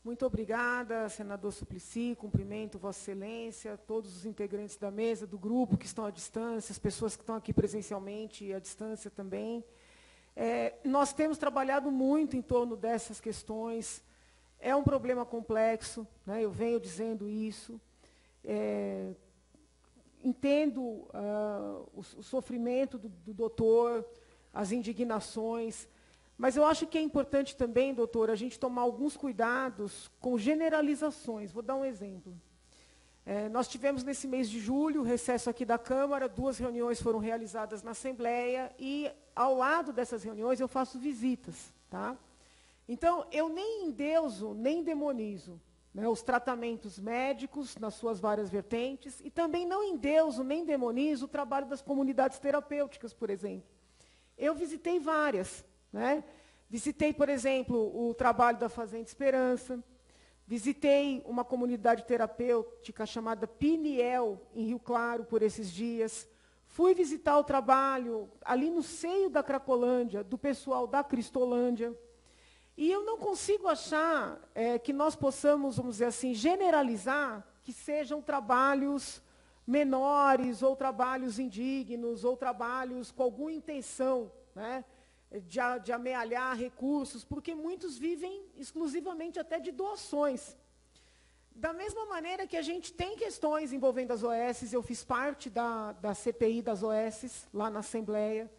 Muito obrigada, senador Suplicy, cumprimento Vossa Excelência, todos os integrantes da mesa, do grupo que estão à distância, as pessoas que estão aqui presencialmente e à distância também. Nós temos trabalhado muito em torno dessas questões. É um problema complexo, né, eu venho dizendo isso. Entendo o sofrimento do doutor, as indignações, mas eu acho que é importante também, doutor, a gente tomar alguns cuidados com generalizações. Vou dar um exemplo. Nós tivemos, nesse mês de julho, recesso aqui da Câmara, 2 reuniões foram realizadas na Assembleia, e, ao lado dessas reuniões, eu faço visitas. Tá? Então, eu nem endeuso, nem demonizo, né, os tratamentos médicos, nas suas várias vertentes, e também não endeuso, nem demonizo o trabalho das comunidades terapêuticas, por exemplo. Eu visitei várias. Né? Visitei, por exemplo, o trabalho da Fazenda Esperança, visitei uma comunidade terapêutica chamada Piniel, em Rio Claro, por esses dias. Fui visitar o trabalho, ali no seio da Cracolândia, do pessoal da Cristolândia. E eu não consigo achar que nós possamos, vamos dizer assim, generalizar que sejam trabalhos menores, ou trabalhos indignos, ou trabalhos com alguma intenção, né, de amealhar recursos, porque muitos vivem exclusivamente até de doações. Da mesma maneira que a gente tem questões envolvendo as OS, eu fiz parte da CPI das OS, lá na Assembleia.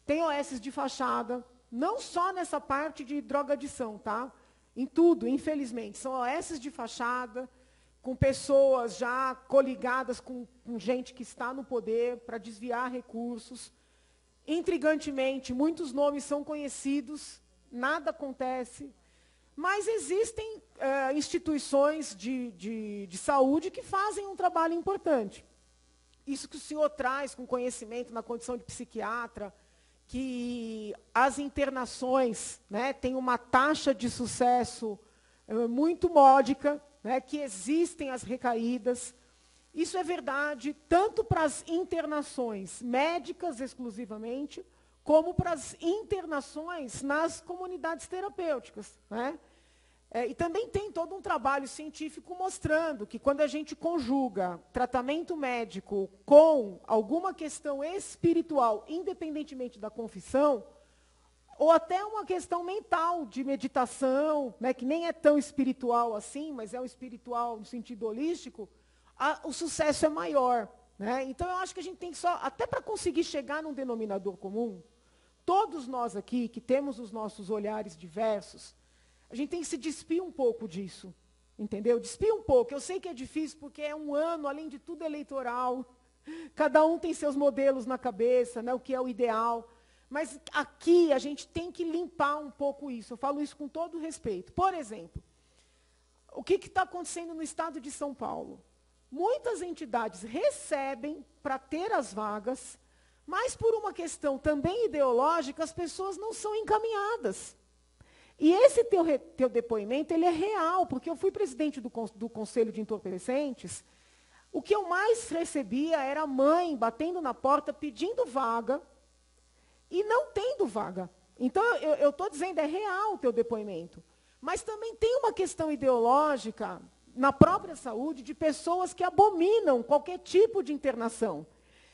Tem OS de fachada, não só nessa parte de drogadição, tá? Em tudo, infelizmente. São OS de fachada, com pessoas já coligadas com gente que está no poder para desviar recursos. Intrigantemente, muitos nomes são conhecidos, nada acontece, mas existem instituições de saúde que fazem um trabalho importante. Isso que o senhor traz com conhecimento na condição de psiquiatra, que as internações, né, têm uma taxa de sucesso muito módica, né, que existem as recaídas. Isso é verdade tanto para as internações médicas exclusivamente, como para as internações nas comunidades terapêuticas. Né? E também tem todo um trabalho científico mostrando que quando a gente conjuga tratamento médico com alguma questão espiritual, independentemente da confissão, ou até uma questão mental de meditação, né, que nem é tão espiritual assim, mas é um espiritual no sentido holístico, o sucesso é maior. Né? Então, eu acho que a gente tem que até para conseguir chegar num denominador comum, todos nós aqui, que temos os nossos olhares diversos, a gente tem que se despir um pouco disso, entendeu? Despir um pouco. Eu sei que é difícil, porque é um ano, além de tudo, eleitoral. Cada um tem seus modelos na cabeça, né, o que é o ideal. Mas aqui a gente tem que limpar um pouco isso. Eu falo isso com todo respeito. Por exemplo, o que está acontecendo no estado de São Paulo? Muitas entidades recebem para ter as vagas, mas por uma questão também ideológica, as pessoas não são encaminhadas. E esse teu depoimento, ele é real, porque eu fui presidente do Conselho de Entorpecentes. O que eu mais recebia era a mãe batendo na porta, pedindo vaga, e não tendo vaga. Então, eu estou dizendo, é real o teu depoimento. Mas também tem uma questão ideológica na própria saúde, de pessoas que abominam qualquer tipo de internação.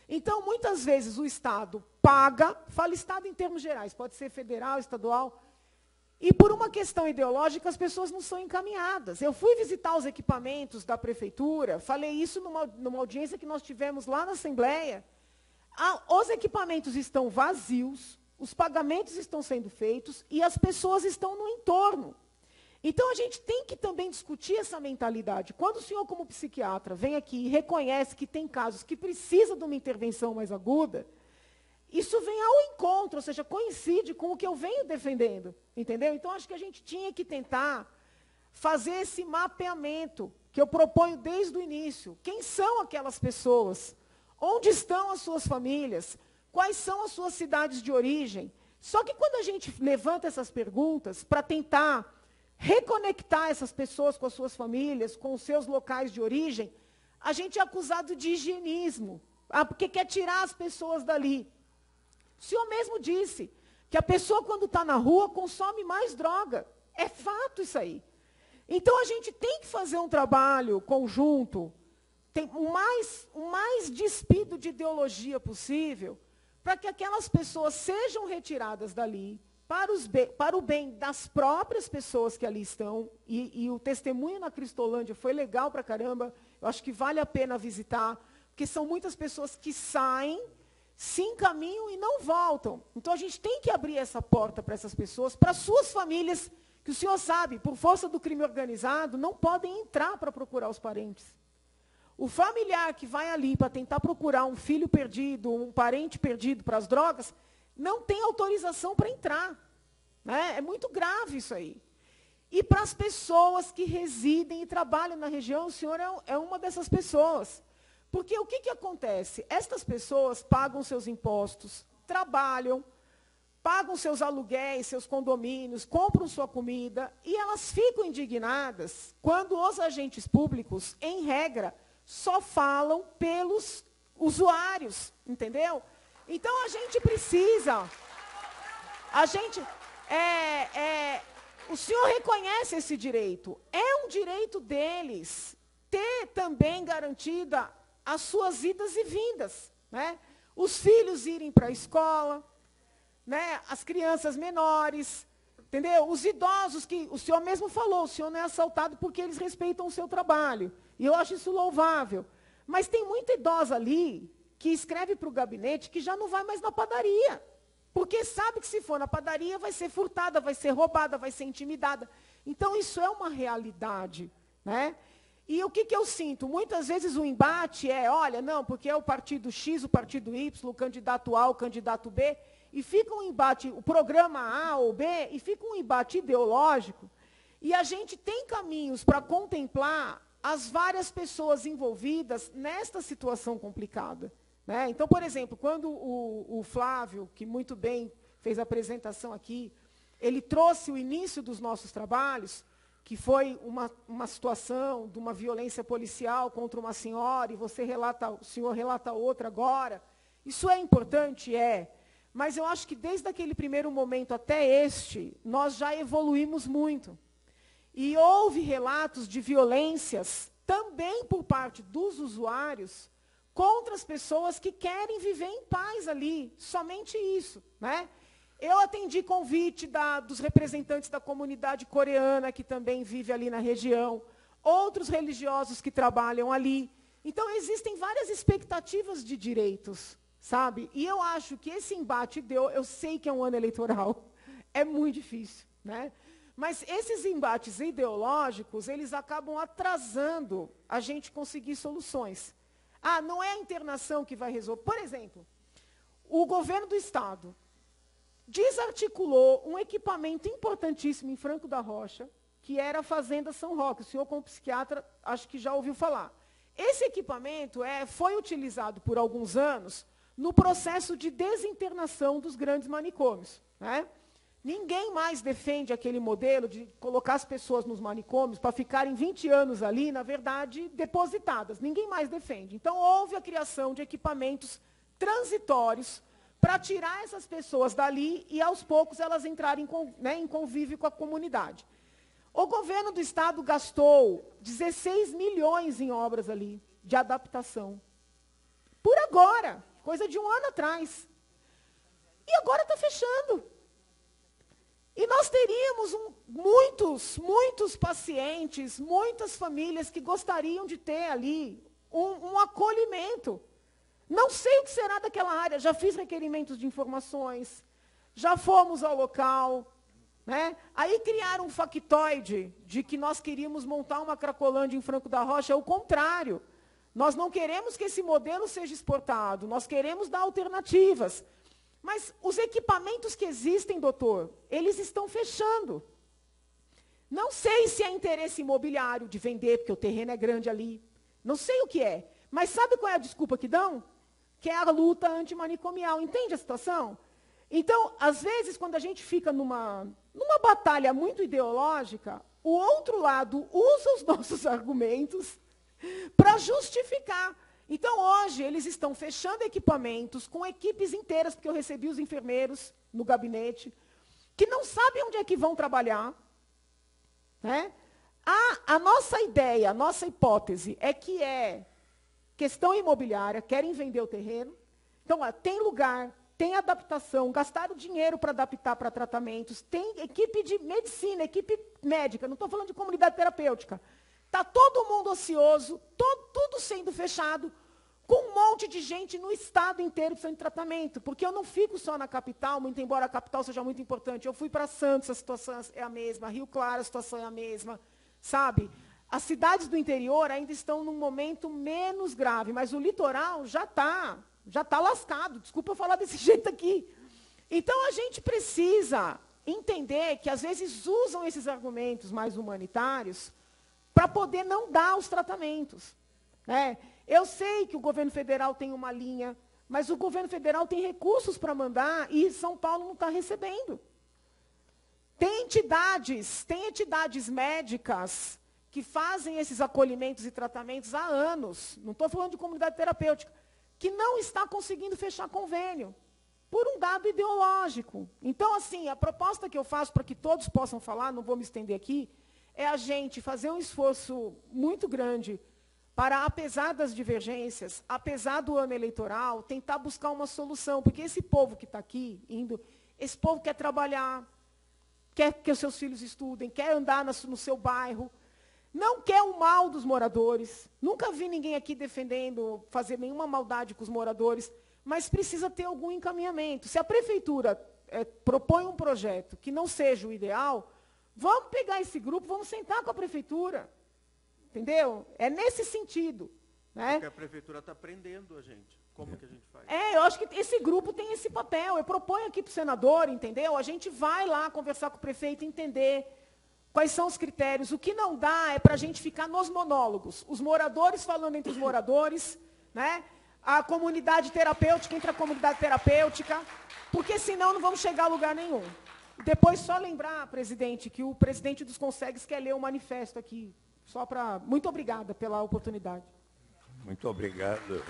Então, muitas vezes, o Estado paga, fala Estado em termos gerais, pode ser federal, estadual, e por uma questão ideológica, as pessoas não são encaminhadas. Eu fui visitar os equipamentos da prefeitura, falei isso numa audiência que nós tivemos lá na Assembleia. Os equipamentos estão vazios, os pagamentos estão sendo feitos, e as pessoas estão no entorno. Então, a gente tem que também discutir essa mentalidade. Quando o senhor, como psiquiatra, vem aqui e reconhece que tem casos que precisam de uma intervenção mais aguda, isso vem ao encontro, ou seja, coincide com o que eu venho defendendo. Entendeu? Então, acho que a gente tinha que tentar fazer esse mapeamento que eu proponho desde o início. Quem são aquelas pessoas? Onde estão as suas famílias? Quais são as suas cidades de origem? Só que quando a gente levanta essas perguntas para tentar reconectar essas pessoas com as suas famílias, com os seus locais de origem, a gente é acusado de higienismo, porque quer tirar as pessoas dali. O senhor mesmo disse que a pessoa, quando está na rua, consome mais droga. É fato isso aí. Então, a gente tem que fazer um trabalho conjunto, o mais despido de ideologia possível, para que aquelas pessoas sejam retiradas dali, para o bem das próprias pessoas que ali estão, e o testemunho na Cristolândia foi legal para caramba, eu acho que vale a pena visitar, porque são muitas pessoas que saem, se encaminham e não voltam. Então, a gente tem que abrir essa porta para essas pessoas, para suas famílias, que o senhor sabe, por força do crime organizado, não podem entrar para procurar os parentes. O familiar que vai ali para tentar procurar um filho perdido, um parente perdido para as drogas, não tem autorização para entrar. Né? É muito grave isso aí. E para as pessoas que residem e trabalham na região, o senhor é uma dessas pessoas. Porque o que acontece? Estas pessoas pagam seus impostos, trabalham, pagam seus aluguéis, seus condomínios, compram sua comida, e elas ficam indignadas quando os agentes públicos, em regra, só falam pelos usuários, entendeu? Então, a gente precisa... o senhor reconhece esse direito. É um direito deles ter também garantida as suas idas e vindas. Né? Os filhos irem para a escola, né? As crianças menores, entendeu? Os idosos, que o senhor mesmo falou, o senhor não é assaltado porque eles respeitam o seu trabalho. E eu acho isso louvável. Mas tem muita idosa ali que escreve para o gabinete que já não vai mais na padaria. Porque sabe que se for na padaria vai ser furtada, vai ser roubada, vai ser intimidada. Então, isso é uma realidade. Né? E o que eu sinto? Muitas vezes o embate é, olha, não, porque é o partido X, o partido Y, o candidato A, o candidato B, e fica um embate, o programa A ou B, e fica um embate ideológico, e a gente tem caminhos para contemplar as várias pessoas envolvidas nesta situação complicada. Né? Então, por exemplo, quando o Flávio, que muito bem fez a apresentação aqui, ele trouxe o início dos nossos trabalhos, que foi uma situação de uma violência policial contra uma senhora, e o senhor relata outra agora. Isso é importante? É. Mas eu acho que desde aquele primeiro momento até este, nós já evoluímos muito. E houve relatos de violências também por parte dos usuários contra as pessoas que querem viver em paz ali. Somente isso. Né? Eu atendi convite dos representantes da comunidade coreana, que também vive ali na região, outros religiosos que trabalham ali. Então, existem várias expectativas de direitos, sabe? E eu acho que esse embate eu sei que é um ano eleitoral, é muito difícil, né? Mas esses embates ideológicos, eles acabam atrasando a gente conseguir soluções. Ah, não é a internação que vai resolver. Por exemplo, o governo do Estado desarticulou um equipamento importantíssimo em Franco da Rocha, que era a Fazenda São Roque. O senhor, como psiquiatra, acho que já ouviu falar. Esse equipamento foi utilizado por alguns anos no processo de desinternação dos grandes manicômios. Né? Ninguém mais defende aquele modelo de colocar as pessoas nos manicômios para ficarem 20 anos ali, na verdade, depositadas. Ninguém mais defende. Então, houve a criação de equipamentos transitórios para tirar essas pessoas dali e, aos poucos, elas entrarem em convívio com a comunidade. O governo do Estado gastou 16 milhões em obras ali, de adaptação. Por agora, coisa de um ano atrás. E agora está fechando. E nós teríamos muitos pacientes, muitas famílias que gostariam de ter ali um acolhimento. Não sei o que será daquela área, já fiz requerimentos de informações, já fomos ao local. Né? Aí criaram um factoide de que nós queríamos montar uma Cracolândia em Franco da Rocha, é o contrário. Nós não queremos que esse modelo seja exportado, nós queremos dar alternativas. Mas os equipamentos que existem, doutor, eles estão fechando. Não sei se é interesse imobiliário de vender, porque o terreno é grande ali. Não sei o que é. Mas sabe qual é a desculpa que dão? Que é a luta antimanicomial. Entende a situação? Então, às vezes, quando a gente fica numa batalha muito ideológica, o outro lado usa os nossos argumentos para justificar. Então, hoje, eles estão fechando equipamentos com equipes inteiras, porque eu recebi os enfermeiros no gabinete, que não sabem onde é que vão trabalhar. Né? A nossa ideia, a nossa hipótese é que é questão imobiliária, querem vender o terreno. Então, tem lugar, tem adaptação, gastaram dinheiro para adaptar para tratamentos, tem equipe de medicina, equipe médica, não estou falando de comunidade terapêutica. Está todo mundo ocioso, tudo sendo fechado, com um monte de gente no estado inteiro precisando de tratamento. Porque eu não fico só na capital, muito embora a capital seja muito importante. Eu fui para Santos, a situação é a mesma, Rio Claro, a situação é a mesma, sabe? As cidades do interior ainda estão num momento menos grave, mas o litoral já está lascado. Desculpa eu falar desse jeito aqui. Então, a gente precisa entender que, às vezes, usam esses argumentos mais humanitários para poder não dar os tratamentos. Né? Eu sei que o governo federal tem uma linha, mas o governo federal tem recursos para mandar e São Paulo não está recebendo. Tem entidades médicas que fazem esses acolhimentos e tratamentos há anos, não estou falando de comunidade terapêutica, que não está conseguindo fechar convênio, por um dado ideológico. Então, assim, a proposta que eu faço para que todos possam falar, não vou me estender aqui, é a gente fazer um esforço muito grande para, apesar das divergências, apesar do ano eleitoral, tentar buscar uma solução, porque esse povo que está aqui, esse povo quer trabalhar, quer que os seus filhos estudem, quer andar no seu bairro, não quer o mal dos moradores. Nunca vi ninguém aqui defendendo fazer nenhuma maldade com os moradores, mas precisa ter algum encaminhamento. Se a prefeitura propõe um projeto que não seja o ideal, vamos pegar esse grupo, vamos sentar com a prefeitura. Entendeu? É nesse sentido. Né? Porque a prefeitura está prendendo a gente. Como que a gente faz? Eu acho que esse grupo tem esse papel. Eu proponho aqui para o senador, entendeu? A gente vai lá conversar com o prefeito, entender quais são os critérios. O que não dá é para a gente ficar nos monólogos. Os moradores falando entre os moradores, né? A comunidade terapêutica entre a comunidade terapêutica, porque senão não vamos chegar a lugar nenhum. Depois, só lembrar, presidente, que o presidente dos Consegues quer ler o manifesto aqui. Muito obrigada pela oportunidade. Muito obrigado.